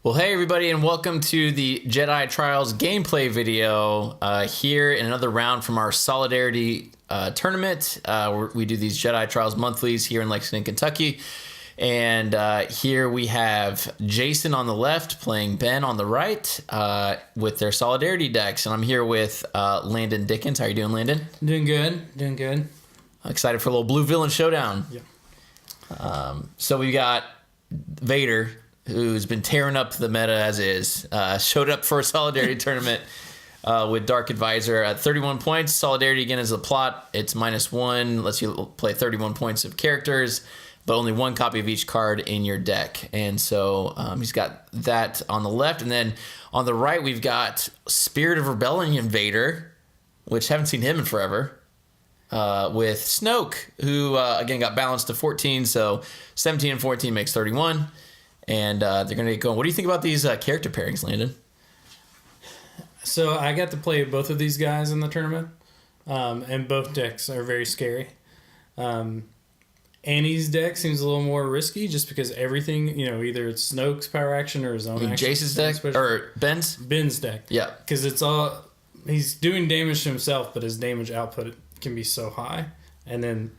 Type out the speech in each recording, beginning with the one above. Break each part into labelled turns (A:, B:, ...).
A: Well, hey everybody, and welcome to the Jedi Trials gameplay video here in another round from our Solidarity Tournament. We do these Jedi Trials Monthlies here in Lexington, Kentucky. And here we have Jason on the left playing Ben on the right with their Solidarity decks. And I'm here with Landon Dickens. How are you doing, Landon?
B: Doing good.
A: Excited for a little Blue Villain Showdown.
B: Yeah.
A: So we got Vader, who's been tearing up the meta as is, showed up for a Solidarity tournament with Dark Advisor at 31 points. Solidarity, again, is a plot. It's -1, lets you play 31 points of characters, but only one copy of each card in your deck. And so he's got that on the left. And then on the right, we've got Spirit of Rebellion Vader, which haven't seen him in forever, with Snoke, who, again, got balanced to 14. So 17 and 14 makes 31. And they're going to get going. What do you think about these character pairings, Landon?
B: So I got to play both of these guys in the tournament, and both decks are very scary. Annie's deck seems a little more risky just because everything, either it's Snoke's power action or his own action.
A: Jace's deck? Or Ben's?
B: Ben's deck.
A: Yeah. Because
B: he's doing damage to himself, but his damage output can be so high. And then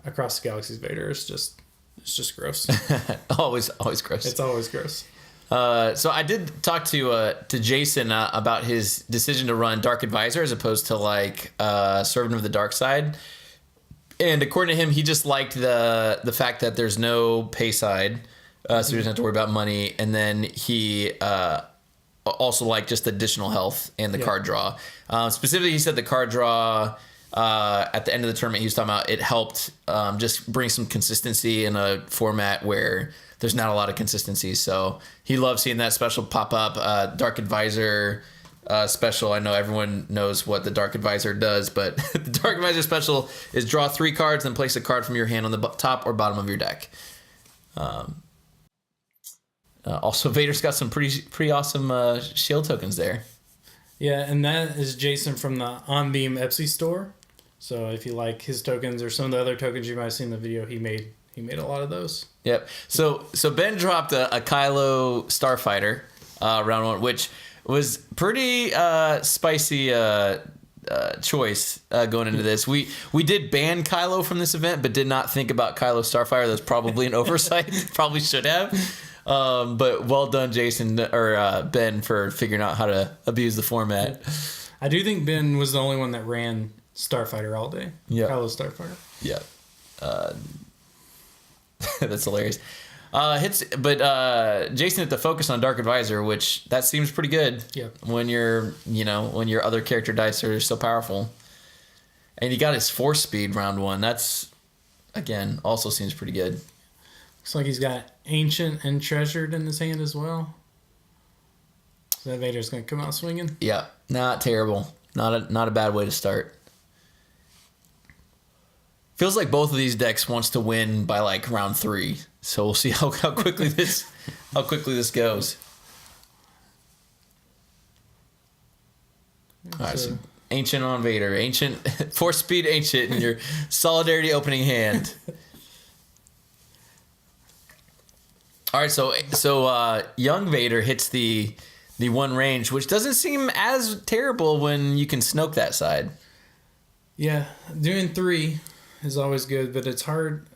B: Across the Galaxy's Vader is just... It's just gross.
A: always gross.
B: It's always gross.
A: So I did talk to Jason about his decision to run Dark Advisor as opposed to Servant of the Dark Side. And according to him, he just liked the fact that there's no pay side, so he doesn't have to worry about money. And then he also liked just additional health and the card draw. Specifically, he said the card draw... at the end of the tournament, he was talking about it helped just bring some consistency in a format where there's not a lot of consistency. So he loves seeing that special pop up. Dark Advisor special. I know everyone knows what the Dark Advisor does, but the Dark Advisor special is draw 3 cards and place a card from your hand on the top or bottom of your deck. Also, Vader's got some pretty awesome shield tokens there.
B: Yeah, and that is Jason from the On Beam Etsy store. So if you like his tokens or some of the other tokens you might have seen in the video, he made a lot of those.
A: Yep. So Ben dropped a Kylo Starfighter round 1, which was pretty spicy choice going into this. We did ban Kylo from this event, but did not think about Kylo Starfighter. That's probably an oversight. Probably should have. But well done, Jason or Ben, for figuring out how to abuse the format.
B: I do think Ben was the only one that ran Starfighter all day.
A: Yeah,
B: Kylo Starfighter.
A: Yeah, that's hilarious. Jason hit the focus on Dark Advisor, which that seems pretty good.
B: Yeah,
A: when your other character dice are so powerful, and he got his force speed round 1. That's again also seems pretty good.
B: Looks like he's got Ancient and Treasured in his hand as well. So that Vader's going to come out swinging.
A: Yeah, not terrible. Not a bad way to start. Feels like both of these decks wants to win by round 3. So we'll see how quickly this goes. All right, so Ancient on Vader. Ancient, force speed Ancient in your Solidarity opening hand. All right, so young Vader hits the 1 range, which doesn't seem as terrible when you can Snoke that side.
B: Yeah, doing 3 is always good, but it's hard.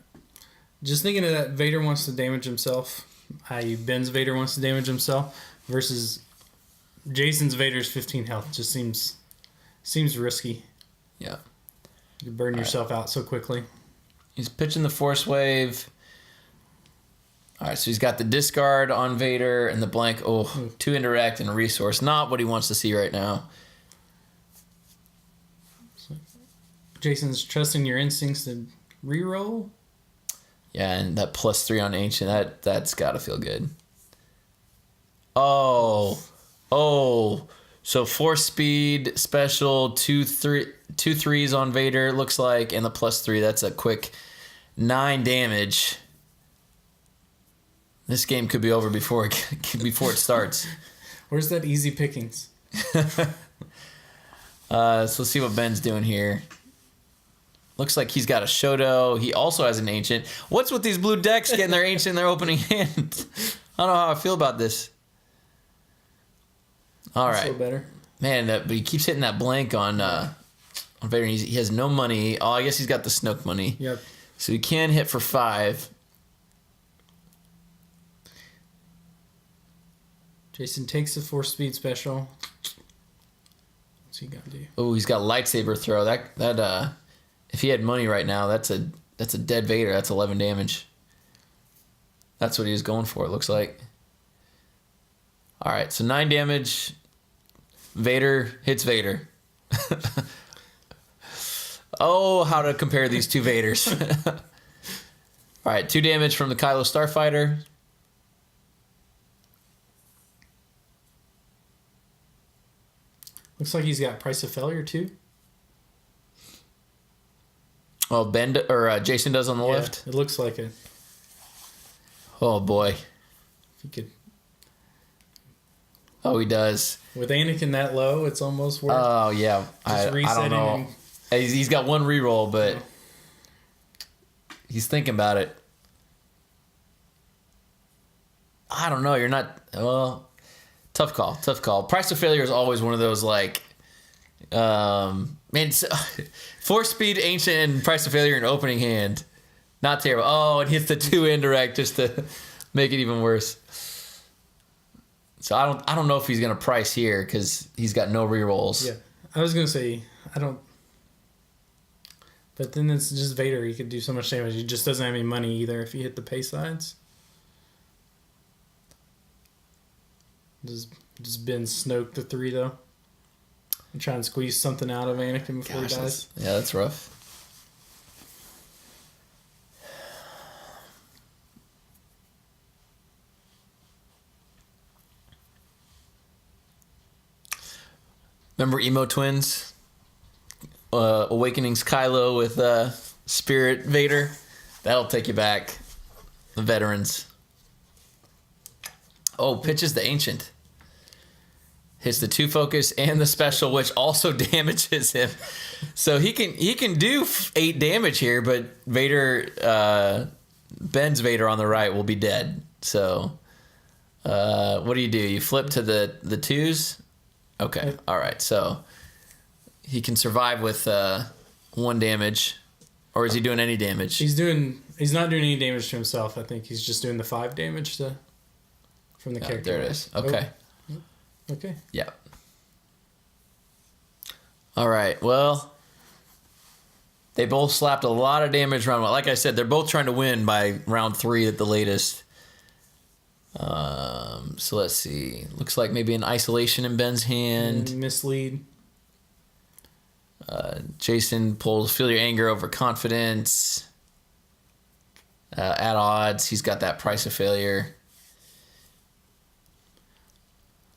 B: Just thinking of that Vader wants to damage himself, i.e. Ben's Vader wants to damage himself, versus Jason's Vader's 15 health just seems risky.
A: Yeah.
B: You burn yourself out so quickly.
A: He's pitching the Force Wave. All right, so he's got the discard on Vader and the blank. Oh, 2 indirect and a resource. Not what he wants to see right now.
B: Jason's trusting your instincts to reroll.
A: Yeah, and that +3 on Ancient, that's got to feel good. Oh. So force speed special, 2 3s on Vader, looks like, and the +3. That's a quick 9 damage. This game could be over before it starts.
B: Where's that easy pickings?
A: So let's see what Ben's doing here. Looks like he's got a Shoto. He also has an Ancient. What's with these blue decks getting their Ancient in their opening hand? I don't know how I feel about this. All
B: That's
A: right.
B: a little better.
A: Man, but he keeps hitting that blank on Vader. He has no money. Oh, I guess he's got the Snoke money.
B: Yep.
A: So he can hit for 5.
B: Jason takes the 4-speed special. What's he gonna do?
A: Oh, he's got lightsaber throw. That if he had money right now, that's a dead Vader. That's 11 damage. That's what he was going for, it looks like. All right, so 9 damage. Vader hits Vader. Oh, how to compare these two Vaders. All right, 2 damage from the Kylo Starfighter.
B: Looks like he's got Price of Failure too.
A: Well, Jason does on the left.
B: It looks like it.
A: Oh boy.
B: If he could.
A: Oh, he does.
B: With Anakin that low, it's almost worth.
A: Oh yeah. I don't know. He's got 1 reroll, but he's thinking about it. I don't know. You're not. Well, tough call. Price of Failure is always one of those like, man, 4-speed ancient and Price of Failure in opening hand, not terrible. Oh, and hits the 2 indirect just to make it even worse. So I don't know if he's gonna price here because he's got no rerolls.
B: Yeah, I was gonna say I don't. But then it's just Vader. He could do so much damage. He just doesn't have any money either if he hit the pay sides. Just bend Snoke to 3 though. And try and squeeze something out of Anakin before he dies.
A: That's rough. Remember Emo Twins? Awakenings Kylo with Spirit Vader. That'll take you back. The veterans. Oh, pitches the Ancient. Hits the 2 focus and the special, which also damages him. So he can do 8 damage here, but Vader, Ben's Vader on the right will be dead. So what do? You flip to the 2s? Okay, all right. So he can survive with 1 damage, or is he doing any damage?
B: He's not doing any damage to himself. I think he's just doing the 5 damage from the character.
A: There it is. Okay.
B: Oh. Okay.
A: Yeah. All right. Well, they both slapped a lot of damage round 1. Like I said, they're both trying to win by round 3 at the latest. So let's see. Looks like maybe an isolation in Ben's hand.
B: And mislead.
A: Jason pulls feel your anger over confidence. At odds. He's got that Price of Failure.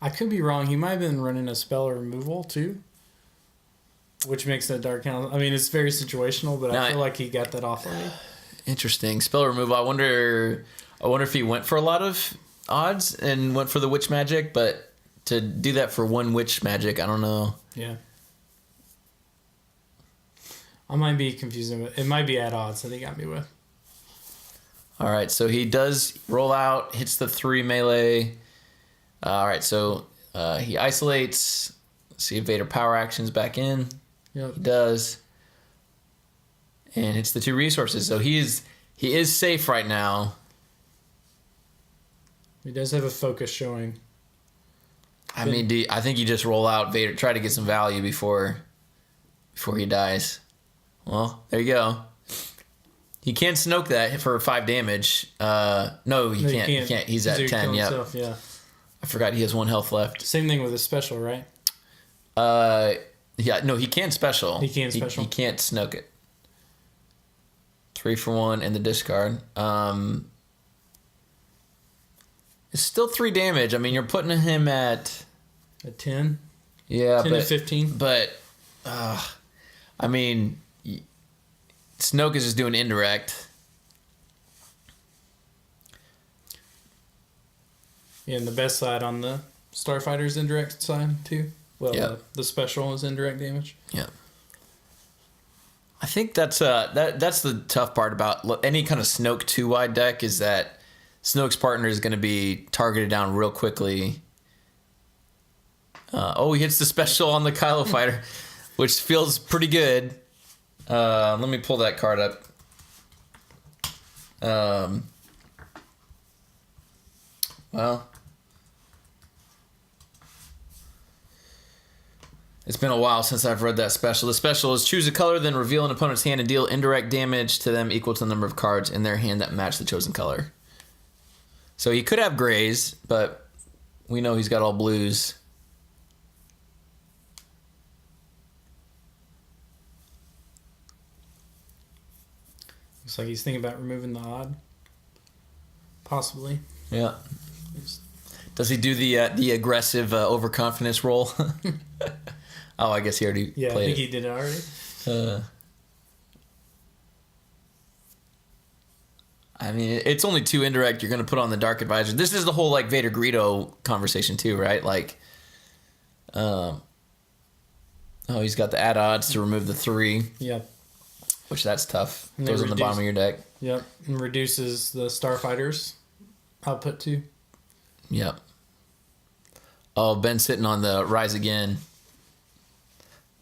B: I could be wrong. He might have been running a spell removal too, which makes that dark count. I mean, it's very situational, but I feel like he got that off already.
A: Interesting. Spell removal. I wonder if he went for a lot of odds and went for the witch magic, but to do that for 1 witch magic, I don't know.
B: Yeah. I might be confusing, but it might be at odds that he got me with.
A: All right, so he does roll out, hits the 3 melee. All right, so he isolates. See if Vader power actions back in.
B: Yep.
A: He does. And hits the 2 resources. So he is safe right now.
B: He does have a focus showing.
A: I mean, I think you just roll out Vader, try to get some value before he dies. Well, there you go. He can't Snoke that for 5 damage. No, he can't. He can't. He's at 10. Yep.
B: Yeah.
A: I forgot he has 1 health left.
B: Same thing with his special, right?
A: Yeah, no, he can special.
B: He can special.
A: He can't Snoke it. 3 for 1 and the discard. It's still 3 damage. I mean, you're putting him at
B: 10.
A: Yeah,
B: 10 to 15.
A: But I mean, Snoke is just doing indirect.
B: Yeah, and the best side on the Starfighter's indirect side too. Well,
A: Yeah.
B: the special is indirect damage.
A: Yeah. I think that's the tough part about any kind of Snoke 2-wide deck is that Snoke's partner is going to be targeted down real quickly. He hits the special on the Kylo fighter, which feels pretty good. Let me pull that card up. Well, it's been a while since I've read that special. The special is choose a color, then reveal an opponent's hand and deal indirect damage to them equal to the number of cards in their hand that match the chosen color. So he could have grays, but we know he's got all blues.
B: Looks like he's thinking about removing the odd. Possibly.
A: Yeah. Does he do the aggressive overconfidence roll? Oh, I guess he already played it.
B: Yeah, I think he did it already.
A: I mean, it's only 2 indirect you're going to put on the Dark Advisor. This is the whole, like, Vader Greedo conversation, too, right? Like, he's got the add odds to remove the 3.
B: Yep.
A: Which, that's tough.
B: And
A: Goes on the bottom of your deck.
B: Yep. And reduces the Starfighters output, too.
A: Yep. Oh, Ben's sitting on the Rise Again.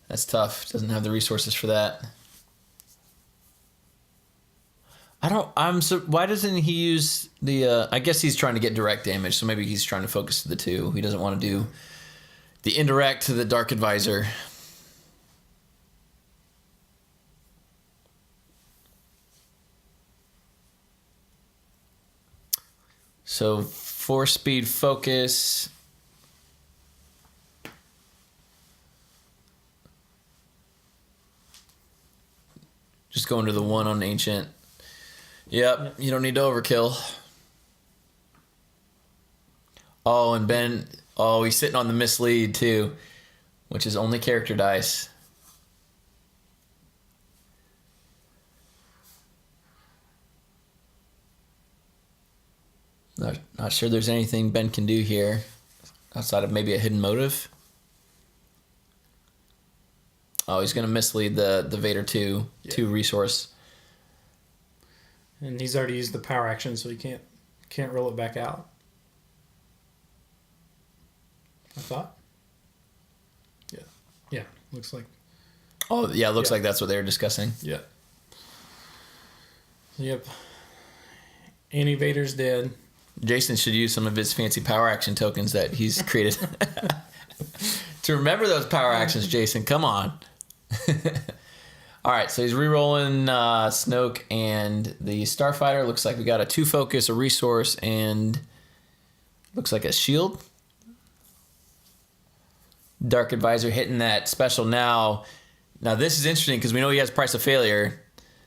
A: That's tough. Doesn't have the resources for that. Why doesn't he use the, I guess he's trying to get direct damage, so maybe he's trying to focus to the 2. He doesn't want to do the indirect to the Dark Advisor. So 4-speed focus. Just going to the 1 on Ancient. Yep, you don't need to overkill. Oh, and Ben, he's sitting on the mislead too, which is only character dice. Not sure there's anything Ben can do here outside of maybe a hidden motive. Oh, he's going to mislead the Vader2 2 resource.
B: And he's already used the power action, so he can't roll it back out. I thought. Yeah. Yeah. Looks like.
A: Oh, yeah. Looks like that's what they were discussing.
B: Yeah. Yep. Annie Vader's dead.
A: Jason should use some of his fancy power action tokens that he's created. To remember those power actions, Jason. Come on. All right, so he's re-rolling Snoke and the Starfighter. Looks like we got a 2 focus, a resource, and looks like a shield. Dark Advisor hitting that special now. Now this is interesting because we know he has Price of Failure,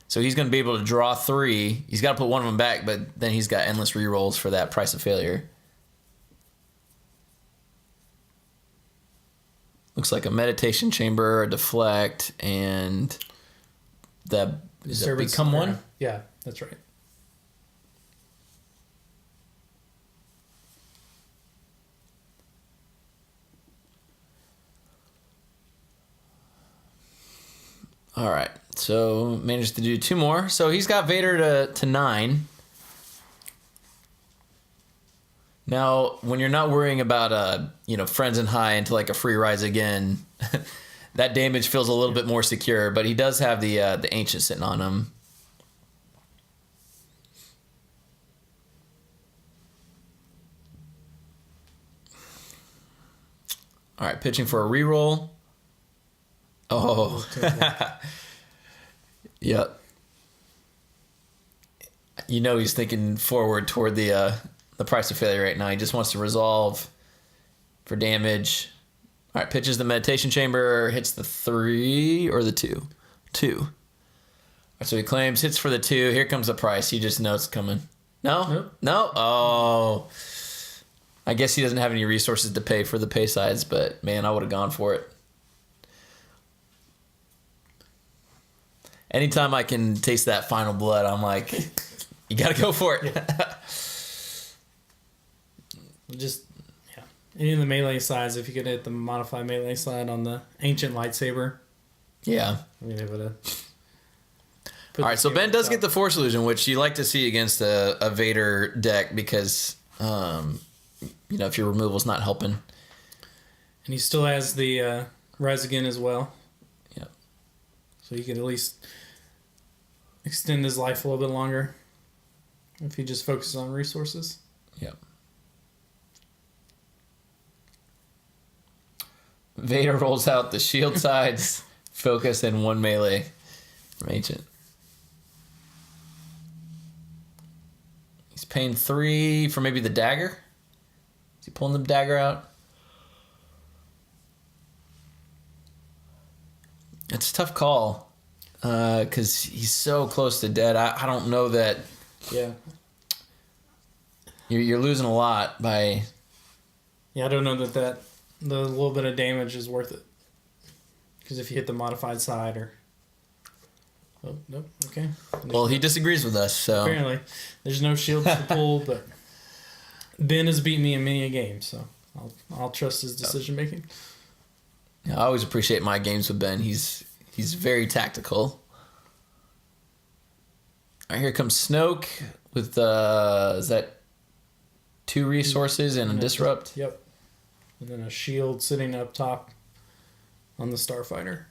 A: so he's going to be able to draw 3. He's got to put one of them back, but then he's got endless re-rolls for that Price of Failure. Looks like a meditation chamber, a deflect, and the become 1?
B: Yeah, that's right.
A: All right, so managed to do 2 more. So he's got Vader to 9. Now, when you're not worrying about friends and high into like a free Rise Again, that damage feels a little bit more secure. But he does have the Ancient sitting on him. All right, pitching for a reroll. Oh, yep. You know he's thinking forward toward the Price of Failure right now. He just wants to resolve for damage. All right, pitches the meditation chamber, hits the 3 or the 2? 2. All right, so he claims, hits for the 2. Here comes the price. He just knows it's coming. No?
B: Nope.
A: No? Oh. I guess he doesn't have any resources to pay for the pay sides, but man, I would have gone for it. Anytime I can taste that final blood, I'm like, you got to go for it.
B: Any of the melee sides, if you could hit the modify melee side on the Ancient lightsaber.
A: Yeah.
B: I mean, able to.
A: All right, so Ben does get the Force Illusion, which you like to see against a Vader deck because, if your removal's not helping.
B: And he still has the Rise Again as well.
A: Yep.
B: So he could at least extend his life a little bit longer if he just focuses on resources.
A: Yep. Vader rolls out the shield sides, focus, and 1 melee from Ancient. He's paying 3 for maybe the dagger. Is he pulling the dagger out? It's a tough call because he's so close to dead. I don't know that.
B: Yeah.
A: You're losing a lot by.
B: Yeah, I don't know that the little bit of damage is worth it. Because if you hit the modified side or. Oh, nope. Okay.
A: Well, he disagrees with us, so.
B: Apparently. There's no shields to pull, but Ben has beat me in many a game, so I'll trust his decision making.
A: I always appreciate my games with Ben. He's very tactical. All right, here comes Snoke with is that 2 resources and a disrupt?
B: Yep. And then a shield sitting up top on the Starfighter.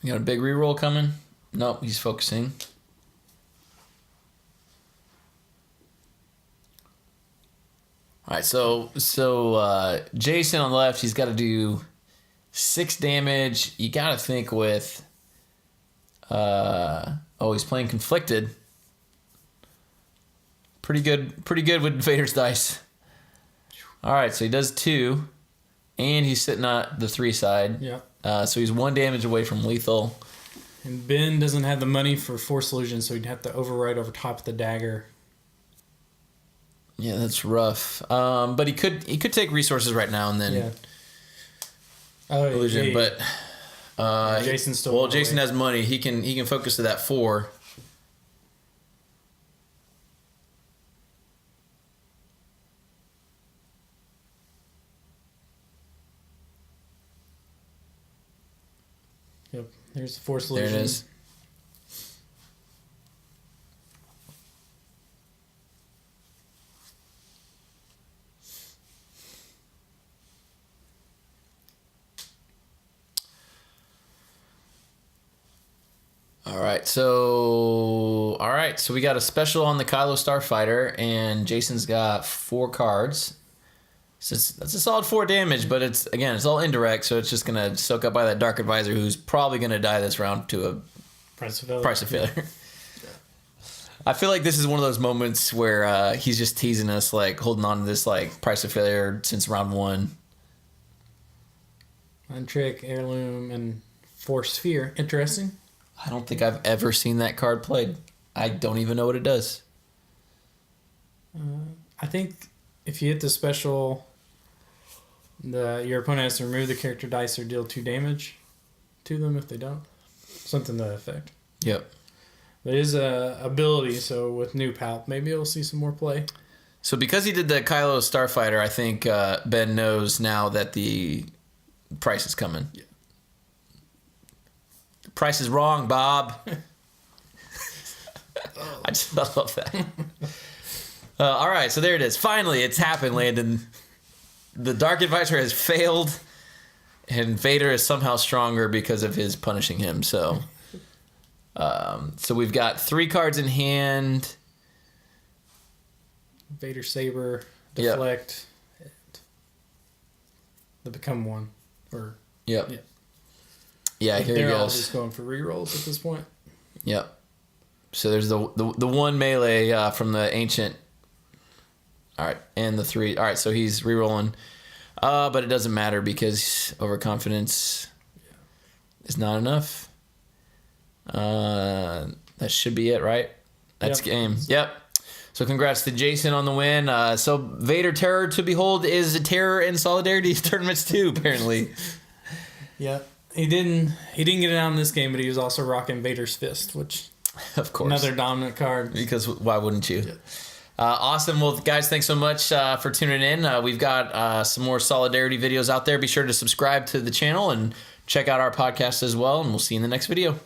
A: We got a big reroll coming. Nope, he's focusing. All right, so Jason on the left, he's got to do 6 damage. You got to think with. He's playing conflicted. Pretty good with Vader's dice. All right, so he does 2, and he's sitting at the 3 side.
B: Yeah.
A: So he's 1 damage away from lethal.
B: And Ben doesn't have the money for Force Illusion, so he'd have to override over top of the dagger.
A: Yeah, that's rough. But he could take resources right now and then illusion.
B: Yeah.
A: But
B: Jason's still.
A: Jason has money. He can focus to that 4.
B: Yep. There's the Force Illusion.
A: There it is. All right, so we got a special on the Kylo Starfighter, and Jason's got 4 cards. So that's a solid 4 damage, but it's all indirect, so it's just gonna soak up by that Dark Advisor, who's probably gonna die this round to a price of failure. Yeah. I feel like this is one of those moments where he's just teasing us, like holding on to this like price of failure since round 1.
B: Mind Trick, Heirloom, and Force Sphere. Interesting.
A: I don't think I've ever seen that card played. I don't even know what it does.
B: I think if you hit the special, your opponent has to remove the character dice or deal 2 damage to them if they don't. Something to that effect.
A: Yep.
B: But it is a ability, so with new Palp, maybe we'll see some more play.
A: So because he did the Kylo Starfighter, I think Ben knows now that the price is coming. Yeah. The price is wrong, Bob. I just love that. All right, so there it is. Finally, it's happened, Landon. The Dark Advisor has failed, and Vader is somehow stronger because of his punishing him. So we've got 3 cards in hand.
B: Vader Saber, Deflect, and the Become One.
A: Yeah, here he
B: They're all
A: goes.
B: just going for rerolls at this point.
A: Yep. So there's the 1 melee from the Ancient. All right, and the 3. All right, so he's rerolling. But it doesn't matter because overconfidence is not enough. That should be it, right? That's game. Yep. So congrats to Jason on the win. So Vader Terror to behold is a terror in Solidarity tournaments too, apparently.
B: Yeah. He didn't get it out in this game, but he was also rocking Vader's Fist, which
A: of course
B: another dominant card.
A: Because why wouldn't you? Awesome. Well, guys, thanks so much for tuning in. We've got some more Solidarity videos out there. Be sure to subscribe to the channel and check out our podcast as well, and we'll see you in the next video.